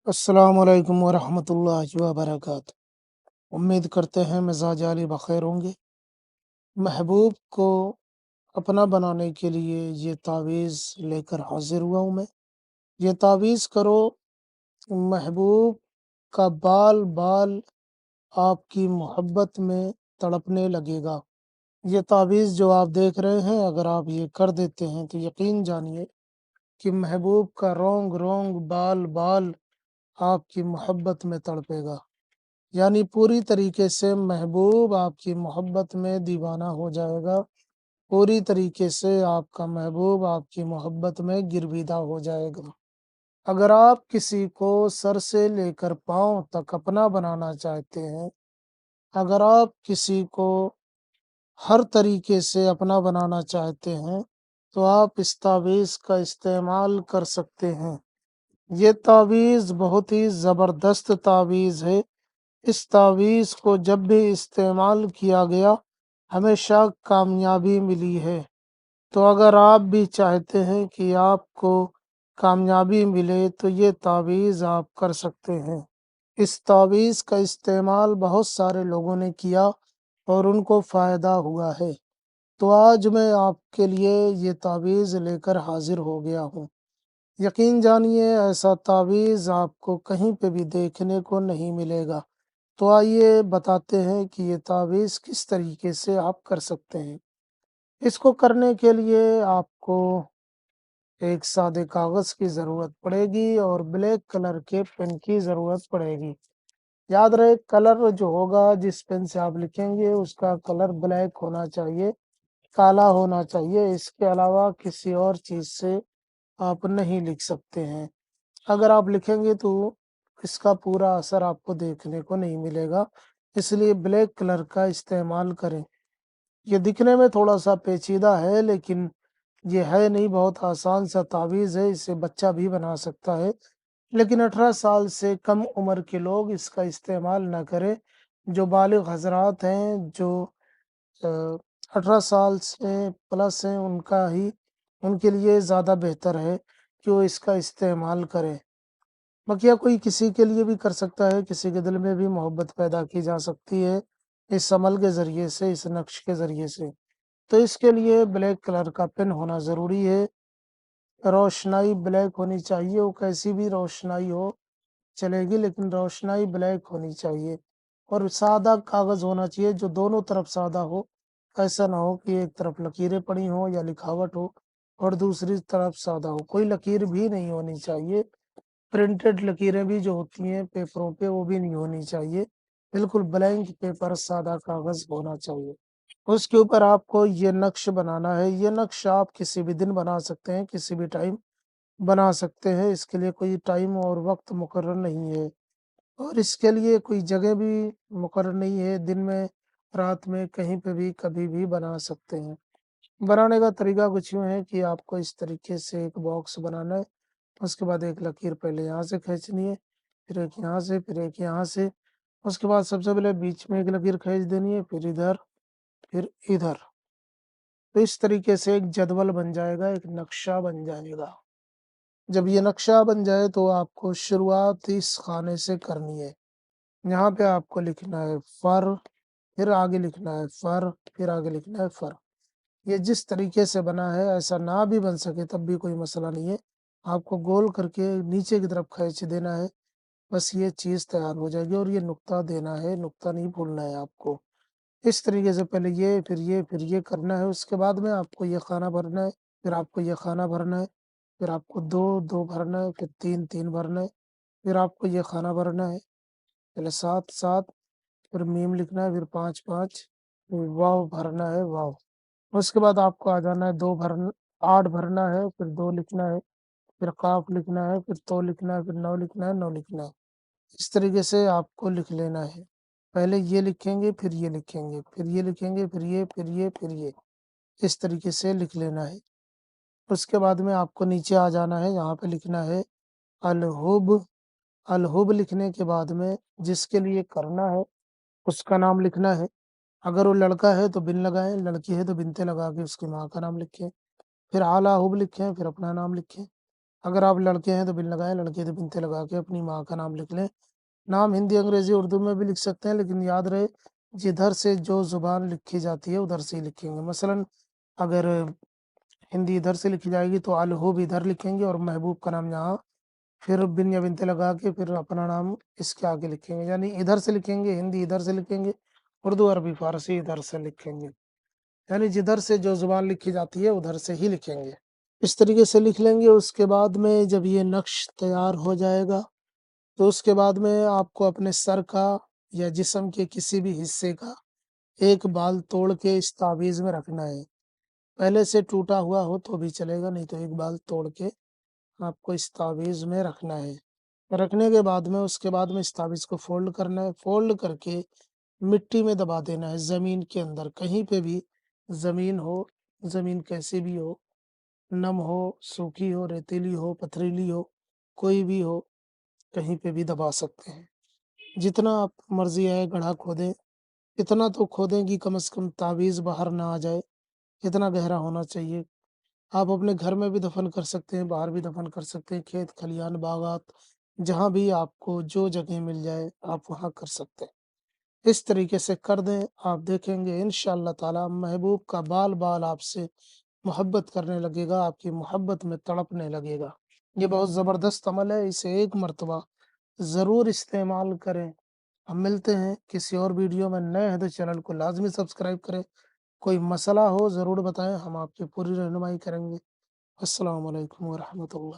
अस्सलाम वालेकुम वरहमतुल्लाहि वबरकातुहू। उम्मीद करते हैं मिजाज आली बखैर होंगे। महबूब को अपना बनाने के लिए ये तावीज़ लेकर हाजिर हुआ हूँ मैं। ये तावीज़ करो, महबूब का बाल बाल आपकी मोहब्बत में तड़पने लगेगा। ये तावीज़ जो आप देख रहे हैं, अगर आप ये कर देते हैं तो यकीन जानिए कि महबूब का रोंग रोंग बाल बाल आपकी मोहब्बत में तड़पेगा। यानी पूरी तरीके से महबूब आपकी मोहब्बत में दीवाना हो जाएगा। पूरी तरीके से आपका महबूब आपकी मोहब्बत में गिरविदा हो जाएगा। अगर आप किसी को सर से लेकर पाँव तक अपना बनाना चाहते हैं, अगर आप किसी को हर तरीके से अपना बनाना चाहते हैं, तो आप इस तावीज़ का इस्तेमाल कर सकते हैं। ये तावीज़ बहुत ही ज़बरदस्त तावीज़ है। इस तावीज़ को जब भी इस्तेमाल किया गया, हमेशा कामयाबी मिली है। तो अगर आप भी चाहते हैं कि आपको कामयाबी मिले, तो ये तावीज़ आप कर सकते हैं। इस तावीज़ का इस्तेमाल बहुत सारे लोगों ने किया और उनको फ़ायदा हुआ है। तो आज मैं आपके लिए ये तावीज़ लेकर हाजिर हो गया हूँ। यकीन जानिए, ऐसा तावीज़ आपको कहीं पे भी देखने को नहीं मिलेगा। तो आइए बताते हैं कि ये तावीज़ किस तरीके से आप कर सकते हैं। इसको करने के लिए आपको एक सादे कागज़ की ज़रूरत पड़ेगी और ब्लैक कलर के पेन की ज़रूरत पड़ेगी। याद रहे, कलर जो होगा, जिस पेन से आप लिखेंगे उसका कलर ब्लैक होना चाहिए, काला होना चाहिए। इसके अलावा किसी और चीज़ से आप नहीं लिख सकते हैं। अगर आप लिखेंगे तो इसका पूरा असर आपको देखने को नहीं मिलेगा, इसलिए ब्लैक कलर का इस्तेमाल करें। ये दिखने में थोड़ा-सा पेचीदा है, लेकिन ये है नहीं, बहुत आसान सा तावीज़ है, इसे बच्चा भी बना सकता है। लेकिन 18 साल से कम उम्र के लोग इसका इस्तेमाल ना करें। जो बालिग हज़रात हैं, जो अ, 18 साल से प्लस हैं, उनके लिए ज़्यादा बेहतर है कि वो इसका इस्तेमाल करें। बकिया कोई किसी के लिए भी कर सकता है, किसी के दिल में भी मोहब्बत पैदा की जा सकती है इस अमल के ज़रिए से, इस नक्श के ज़रिए से। तो इसके लिए ब्लैक कलर का पेन होना ज़रूरी है। रोशनाई ब्लैक होनी चाहिए, वो कैसी भी रोशनाई हो चलेगी, लेकिन रोशनाई ब्लैक होनी चाहिए। और सादा कागज़ होना चाहिए जो दोनों तरफ सादा हो। ऐसा ना हो कि एक तरफ लकीरें पड़ी हों या लिखावट हो और दूसरी तरफ सादा हो। कोई लकीर भी नहीं होनी चाहिए। प्रिंटेड लकीरें भी जो होती हैं पेपरों पे, वो भी नहीं होनी चाहिए। बिल्कुल ब्लैंक पेपर, सादा कागज़ होना चाहिए। उसके ऊपर आपको ये नक्श बनाना है। ये नक्श आप किसी भी दिन बना सकते हैं, किसी भी टाइम बना सकते हैं। इसके लिए कोई टाइम और वक़्त मुकर्रर नहीं है और इसके लिए कोई जगह भी मुकर्रर नहीं है। दिन में, रात में, कहीं पे भी, कभी भी बना सकते हैं। बनाने का तरीका कुछ यूँ है कि आपको इस तरीके से एक बॉक्स बनाना है। उसके बाद एक लकीर पहले यहाँ से खींचनी है, फिर एक यहाँ से, फिर एक यहाँ से। उसके बाद सबसे पहले बीच में एक लकीर खींच देनी है, फिर इधर, फिर इधर। तो इस तरीके से एक जदवल बन जाएगा, एक नक्शा बन जाएगा। जब ये नक्शा बन जाए तो आपको शुरुआत इस खाने से करनी है। यहाँ पे आपको लिखना है फर, फिर आगे लिखना है फर, फिर आगे लिखना है फर। ये जिस तरीके से बना है, ऐसा ना भी बन सके तब भी कोई मसला नहीं है। आपको गोल करके नीचे की तरफ खींच देना है, बस ये चीज़ तैयार हो जाएगी। और ये नुक्ता देना है, नुक्ता नहीं भूलना है आपको। इस तरीके से पहले ये, फिर ये, फिर ये करना है। उसके बाद में आपको ये खाना भरना है, फिर आपको ये खाना भरना है, फिर आपको 2-2 भरना है, फिर 3-3 भरना है, फिर आपको ये खाना भरना है। पहले 7-7, फिर मीम लिखना है, फिर 5-5, फिर वाव भरना है, वाव। उसके बाद आपको आ जाना है 8 भरना है, फिर 2 लिखना है, फिर काफ लिखना है, फिर तो लिखना है, फिर 9 लिखना है, 9 लिखना है। इस तरीके से आपको लिख लेना है। पहले ये लिखेंगे, फिर ये लिखेंगे, फिर ये लिखेंगे, फिर ये, फिर ये, फिर ये। इस तरीके से लिख लेना है। उसके बाद में आपको नीचे आ जाना है, यहाँ पे लिखना है अलहुब। अलहुब लिखने के बाद में जिसके लिए करना है उसका नाम लिखना है। अगर वो लड़का है तो बिन लगाएँ, लड़की है तो बिनते लगा के उसकी माँ का नाम लिखें। फिर आला हुब लिखें, फिर अपना नाम लिखें। اگر آپ لڑکے ہیں تو بن لگائیں، لڑکے تو بنتے لگا کے اپنی ماں کا نام لکھ لیں۔ نام ہندی، انگریزی، اردو میں بھی لکھ سکتے ہیں، لیکن یاد رہے جدھر سے جو زبان لکھی جاتی ہے ادھر سے ہی لکھیں گے۔ مثلاً اگر ہندی ادھر سے لکھی جائے گی تو الہو بھی ادھر لکھیں گے، اور محبوب کا نام یہاں، پھر بن یا بنتے لگا کے پھر اپنا نام اس کے آگے لکھیں گے، یعنی ادھر سے لکھیں گے، ہندی ادھر سے لکھیں گے، اردو عربی فارسی ادھر سے لکھیں گے، یعنی جدھر سے جو زبان لکھی جاتی ہے ادھر سے ہی لکھیں گے۔ اس طریقے سے لکھ لیں گے۔ اس کے بعد میں جب یہ نقش تیار ہو جائے گا تو اس کے بعد میں آپ کو اپنے سر کا یا جسم کے کسی بھی حصے کا ایک بال توڑ کے اس تعویذ میں رکھنا ہے۔ پہلے سے ٹوٹا ہوا ہو تو بھی چلے گا، نہیں تو ایک بال توڑ کے آپ کو اس تعویذ میں رکھنا ہے۔ رکھنے کے بعد میں اس کے بعد میں اس تعویذ کو فولڈ کرنا ہے، فولڈ کر کے مٹی میں دبا دینا ہے، زمین کے اندر کہیں پہ بھی زمین ہو، زمین کیسی بھی ہو، نم ہو، سوکھی ہو، ریتیلی ہو، پتھریلی ہو، کوئی بھی ہو، کہیں پہ بھی دبا سکتے ہیں۔ جتنا آپ مرضی ہے گڑھا کھودیں، اتنا تو کھودیں کہ کم از کم تعویذ باہر نہ آ جائے، اتنا گہرا ہونا چاہیے۔ آپ اپنے گھر میں بھی دفن کر سکتے ہیں، باہر بھی دفن کر سکتے ہیں، کھیت کھلیان باغات جہاں بھی آپ کو جو جگہ مل جائے آپ وہاں کر سکتے ہیں۔ اس طریقے سے کر دیں، آپ دیکھیں گے انشاءاللہ تعالی محبوب کا بال بال آپ سے محبت کرنے لگے گا، آپ کی محبت میں تڑپنے لگے گا۔ یہ بہت زبردست عمل ہے، اسے ایک مرتبہ ضرور استعمال کریں۔ ہم ملتے ہیں کسی اور ویڈیو میں، نئے ہیں تو چینل کو لازمی سبسکرائب کریں۔ کوئی مسئلہ ہو ضرور بتائیں، ہم آپ کی پوری رہنمائی کریں گے۔ السلام علیکم ورحمۃ اللہ۔